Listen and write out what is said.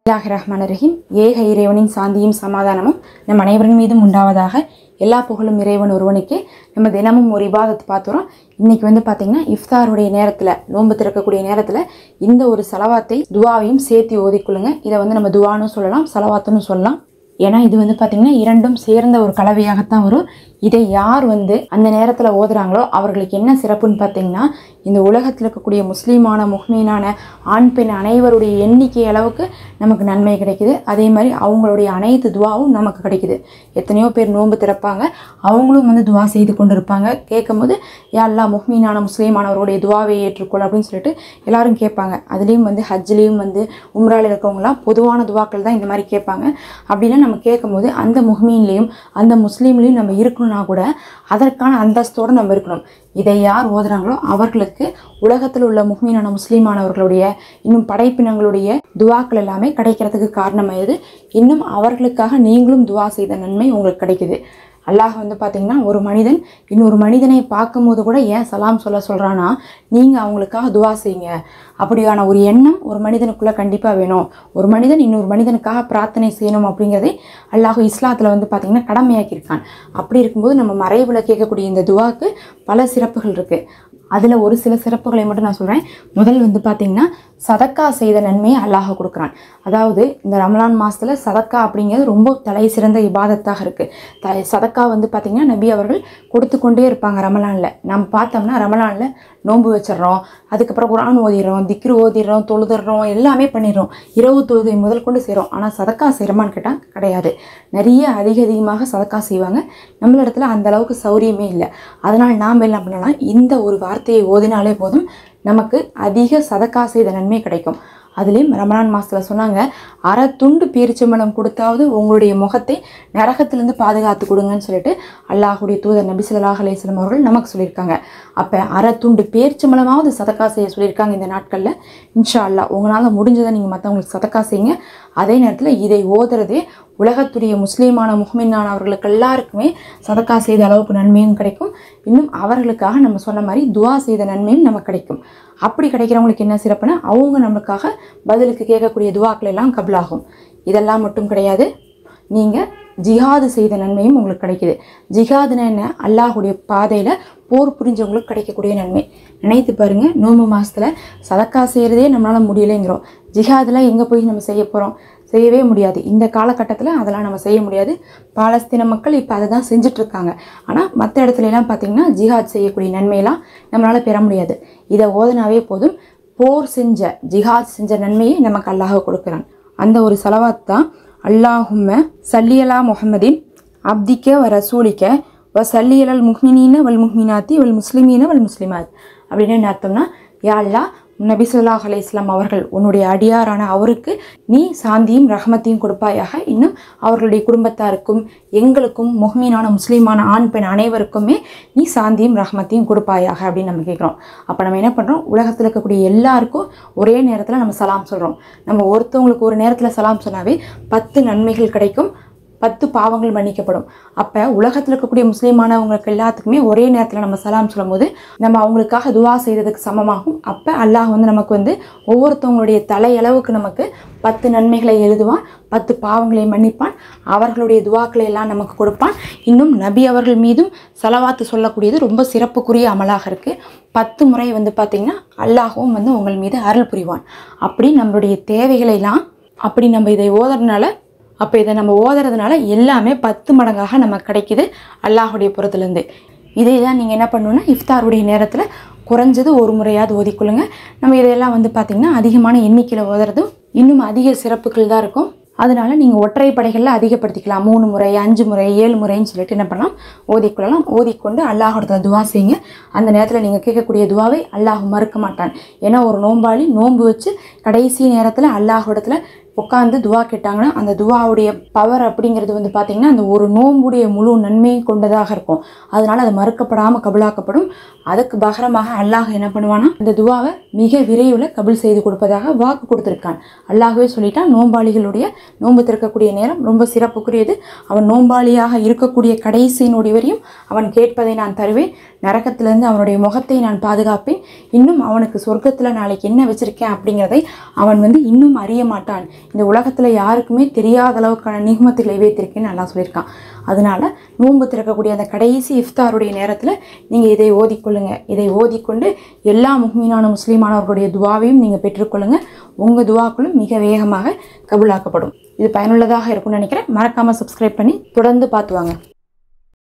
பிஸ்மில்லாஹிர்ரஹ்மானிர்ரஹீம். ஏக இறைவனின் சாந்தியும் சமாதானமும் நம் அனைவரின் மீதும் உண்டாவதாக. எல்லா புகழும் இறைவன் ஒருவனுக்கே. நம்ம தினமும் ஒரு இபாதத் பார்த்துறோம். இன்னைக்கு பார்த்திங்கன்னா இஃப்தாருடைய நேரத்தில், நோன்பு திறக்கக்கூடிய நேரத்தில் இந்த ஒரு சலவாத்தை துவாவையும் சேர்த்து ஓதிக்கொள்ளுங்க. இதை நம்ம துவான்னு சொல்லலாம், சலவாத்துன்னு சொல்லலாம். ஏன்னா இது பார்த்திங்கன்னா இரண்டும் சேர்ந்த ஒரு கலவையாகத்தான் வரும். இதை யார் அந்த நேரத்தில் ஓதுறாங்களோ அவர்களுக்கு என்ன சிறப்புன்னு பார்த்திங்கன்னா, இந்த உலகத்தில் இருக்கக்கூடிய முஸ்லீமான முஹ்மீனான ஆண் பெண் அனைவருடைய எண்ணிக்கை அளவுக்கு நமக்கு நன்மை கிடைக்குது. அதே மாதிரி அவங்களுடைய அனைத்து துவாவும் நமக்கு கிடைக்குது. எத்தனையோ பேர் நோன்பு திறப்பாங்க, அவங்களும் துவா செய்து கொண்டு இருப்பாங்க. கேட்கும் போது யா அல்லாஹ் முஹ்மீனான முஸ்லீமானவருடைய துவாவை ஏற்றுக்கொள் அப்படின்னு சொல்லிட்டு எல்லாரும் கேட்பாங்க. அதுலேயும் ஹஜ்லேயும் உம்ராவில் இருக்கவங்களாம் பொதுவான துவாக்கள் தான் இந்த மாதிரி கேட்பாங்க. அப்படின்னா நம்ம கேட்கும்போது அந்த முஹ்மீன்லேயும் அந்த முஸ்லீம்லேயும் நம்ம இருக்கணும்னா கூட அதற்கான அந்தஸ்தோடு நம்ம இருக்கணும். இதை யார் ஓதுறாங்களோ அவர்களுக்கு உலகத்தில் உள்ள முஹ்மீனான முஸ்லீமானவர்களுடைய இன்னும் படைப்பினங்களுடைய துவாக்கள் எல்லாமே கிடைக்கிறதுக்கு காரணமாயது. இன்னும் அவர்களுக்காக நீங்களும் துவா செய்த நன்மை உங்களுக்கு கிடைக்குது. அல்லாஹ் பார்த்திங்கன்னா ஒரு மனிதன் இன்னொரு மனிதனை பார்க்கும்போது கூட ஏன் சலாம் சொல்கிறான்னா, நீங்கள் அவங்களுக்காக துவா செய்யுங்க. அப்படியான ஒரு எண்ணம் ஒரு மனிதனுக்குள்ளே கண்டிப்பாக வேணும். ஒரு மனிதன் இன்னொரு மனிதனுக்காக பிரார்த்தனை செய்யணும் அப்படிங்கிறதை அல்லாஹ் இஸ்லாத்தில் பார்த்திங்கன்னா கடமையாக்கியிருக்கான். அப்படி இருக்கும்போது நம்ம மறைவில் கேட்கக்கூடிய இந்த துவாக்கு பல சிறப்புகள் இருக்குது. அதில் ஒரு சில சிறப்புகளை மட்டும் நான் சொல்கிறேன். முதல் பார்த்திங்கன்னா சதக்கா செய்த நன்மையை அல்லாஹ் கொடுக்குறான். அதாவது இந்த ரமலான் மாதத்தில் சதக்கா அப்படிங்கிறது ரொம்ப தலை சிறந்த இபாதத்தாக இருக்குது. சதக்கா பார்த்திங்கன்னா நபி அவர்கள் கொடுத்து கொண்டே இருப்பாங்க. ரமலானில் நம்ம பார்த்தோம்னா ரமலானில் நோன்பு வச்சிடறோம், அதுக்கப்புறம் குர்ஆன் ஓதிடுறோம், திக்ரு ஓதிடுறோம், தொழுதுடுறோம், எல்லாமே பண்ணிடுறோம், இரவு தொழுகை முதல் கொண்டு செய்கிறோம். ஆனால் சதக்கா செய்கிறோமான்னு கேட்டால் கிடையாது. நிறைய அதிகமாக சதக்கா செய்வாங்க. நம்மளிடத்துல அந்த அளவுக்கு சௌரியமே இல்லை. அதனால் நாம் என்ன பண்ணலாம், இந்த ஒரு வார்த்தையை ஓதினாலே போதும், நமக்கு அதிக சதக்கா செய்த நன்மை கிடைக்கும். அதுலேயும் ரமலான் மாதத்தில் சொன்னாங்க, அரை துண்டு பேரிச்சம்பழம் கொடுத்தாவது உங்களுடைய முகத்தை நரகத்திலேருந்து பாதுகாத்து கொடுங்கன்னு சொல்லிட்டு அல்லாஹுடைய தூதர் நபி ஸல்லல்லாஹு அலைஹி வஸல்லம் அவர்கள் நமக்கு சொல்லியிருக்காங்க. அப்போ அரை துண்டு பேரிச்சம்பழமாவது சதக்கா செய்ய சொல்லியிருக்காங்க இந்த நாட்களில். இன்ஷா அல்லாஹ் உங்களால் முடிஞ்சதை நீங்கள் மற்றவங்களுக்கு சதக்கா செய்யுங்க. அதே நேரத்தில் இதை ஓதுறதே உலகத்துடைய முஸ்லீமான முஹ்மினான அவர்களுக்கு எல்லாருக்குமே சதக்கா செய்த அளவுக்கு நன்மையும் கிடைக்கும். இன்னும் அவர்களுக்காக நம்ம சொன்ன மாதிரி துவா செய்த நன்மையும் நமக்கு கிடைக்கும். அப்படி கிடைக்கிறவங்களுக்கு என்ன சிறப்புனா, அவங்க நம்மளுக்காக பதிலுக்கு கேட்கக்கூடிய துவாக்கள் எல்லாம் கபுலாகும். இதெல்லாம் மட்டும் கிடையாது, நீங்கள் ஜிஹாது செய்த நன்மையும் உங்களுக்கு கிடைக்குது. ஜிஹாதுன்னா என்ன, அல்லாஹுடைய பாதையில் போர் புரிஞ்சவங்களுக்கு கிடைக்கக்கூடிய நன்மை. நினைத்து பாருங்கள், நோன்பு மாதத்தில் சதக்கா செய்கிறதே நம்மளால் முடியலைங்கிறோம். ஜிஹாதெலாம் எங்கே போய் நம்ம செய்ய போகிறோம்? செய்யவே முடியாது. இந்த காலகட்டத்தில் அதெல்லாம் நம்ம செய்ய முடியாது. பாலஸ்தீன மக்கள் இப்போ அதை தான் செஞ்சிட்ருக்காங்க. ஆனால் மற்ற இடத்துலலாம் பார்த்திங்கன்னா ஜிஹாத் செய்யக்கூடிய நன்மையெல்லாம் நம்மளால் பெற முடியாது. இதை ஓதனாவே போதும், போர் செஞ்ச ஜிஹாத் செஞ்ச நன்மையை நமக்கு அல்லாஹ் கொடுக்குறான். அந்த ஒரு சலவாத் தான் அல்லாஹும்ம சல்லியலா முஹம்மதின் அப்திக்க வ ரசூலிக்க வ சல்லியலல் முஹ்மினீன வல் முஹ்மினாத்தி வல் முஸ்லிமீன வல் முஸ்லிமாத் அப்படின்னு என்ன அர்த்தம்னா, யா அல்லாஹ் நபி ஸல்லல்லாஹு அலைஹி வஸல்லம் அவர்கள் உன்னுடைய அடியாரான அவருக்கு நீ சாந்தியும் ரஹ்மத்தையும் கொடுப்பாயாக. இன்னும் அவர்களுடைய குடும்பத்தாருக்கும் எங்களுக்கும் முஹ்மீனான முஸ்லீமான ஆண் பெண் அனைவருக்குமே நீ சாந்தியும் ரஹ்மத்தையும் கொடுப்பாயாக அப்படின்னு நம்ம கேட்குறோம். அப்போ நம்ம என்ன பண்ணுறோம், உலகத்தில் இருக்கக்கூடிய எல்லாருக்கும் ஒரே நேரத்தில் நம்ம சலாம் சொல்கிறோம். நம்ம ஒருத்தவங்களுக்கு ஒரு நேரத்தில் சலாம் சொன்னாவே 10 நன்மைகள் கிடைக்கும், 10 பாவங்கள் மன்னிக்கப்படும். அப்போ உலகத்தில் இருக்கக்கூடிய முஸ்லீமானவங்களுக்கு எல்லாத்துக்குமே ஒரே நேரத்தில் நம்ம சலாம் சொல்லும் போது நம்ம அவங்களுக்காக துவா செய்ததுக்கு சமமாகும். அப்போ அல்லாஹ் நமக்கு ஒவ்வொருத்தவங்களுடைய தலையளவுக்கு நமக்கு 10 நன்மைகளை எழுதுவான், 10 பாவங்களை மன்னிப்பான், அவர்களுடைய துவாக்களை எல்லாம் நமக்கு கொடுப்பான். இன்னும் நபி அவர்கள் மீதும் சலவாத்து சொல்லக்கூடியது ரொம்ப சிறப்புக்குரிய அமலாக இருக்குது. 10 முறை பார்த்திங்கன்னா அல்லாஹும் உங்கள் மீது அருள் புரிவான். அப்படி நம்மளுடைய தேவைகளை எல்லாம் அப்படி நம்ம இதை ஓதுறதுனால, அப்போ இதை நம்ம ஓதுறதுனால எல்லாமே 10 மடங்காக நமக்கு கிடைக்குது அல்லாஹுடைய புறத்துலேருந்து. இதை தான் நீங்கள் என்ன பண்ணணுன்னா, இஃப்தாருடைய நேரத்தில் குறைஞ்சது ஒரு முறையாவது ஓதிக்கொள்ளுங்க. நம்ம இதையெல்லாம் பார்த்திங்கன்னா அதிகமான எண்ணிக்கையில் ஓதுறதும் இன்னும் அதிக சிறப்புகள் தான் இருக்கும். அதனால் நீங்கள் ஒற்றைப்படைகளில் அதிகப்படுத்திக்கலாம். 3 முறை 5 முறை 7 முறைன்னு சொல்லிட்டு என்ன பண்ணலாம், ஓதிக்கொள்ளலாம். ஓதிக்கொண்டு அல்லாஹோட துவா செய்யுங்க. அந்த நேரத்தில் நீங்கள் கேட்கக்கூடிய துவாவை அல்லாஹ் மறுக்க மாட்டான். ஏன்னா ஒரு நோம்பாளி நோன்பு வச்சு கடைசி நேரத்தில் அல்லாஹோடத்தில் உட்காந்து துவா கேட்டாங்கன்னா அந்த துவாவுடைய பவர் அப்படிங்கிறது பார்த்திங்கன்னா அந்த ஒரு நோம்புடைய முழு நன்மையும் கொண்டதாக இருக்கும். அதனால் அது மறுக்கப்படாமல் கபுலாக்கப்படும். அதுக்கு பகரமாக அல்லாஹ் என்ன பண்ணுவானா, அந்த துவாவை மிக விரைவில் கபுல் செய்து கொடுப்பதாக வாக்கு கொடுத்துருக்கான். அல்லாஹ்வே சொல்லிட்டான், நோம்பாளிகளுடைய நோன்பு திறக்கக்கூடிய நேரம் ரொம்ப சிறப்புக்குரியது. அவன் நோம்பாளியாக இருக்கக்கூடிய கடைசி நொடி வரையும் அவன் கேட்பதை நான் தருவேன். நரகத்திலிருந்து அவனுடைய முகத்தை நான் பாதுகாப்பேன். இன்னும் அவனுக்கு சொர்க்கத்தில் நாளைக்கு என்ன வச்சிருக்கேன் அப்படிங்கிறதை அவன் இன்னும் அறிய மாட்டான். இந்த உலகத்தில் யாருக்குமே தெரியாத அளவுக்கான நிகமத்துகளை வைத்திருக்கேன்னு நல்லா சொல்லியிருக்கான். அதனால நோன்பு திறக்கக்கூடிய அந்த கடைசி இஃப்தாருடைய நேரத்தில் நீங்கள் இதை ஓதிக்கொள்ளுங்க. இதை ஓதிக்கொண்டு எல்லா முஹ்மீனான முஸ்லீமானவர்களுடைய துவாவையும் நீங்கள் பெற்றுக்கொள்ளுங்க. உங்கள் துவாக்களும் மிக வேகமாக கபூலாக்கப்படும். இது பயனுள்ளதாக இருக்கும்னு நினைக்கிறேன். மறக்காமல் சப்ஸ்கிரைப் பண்ணி தொடர்ந்து பார்த்து வாங்க.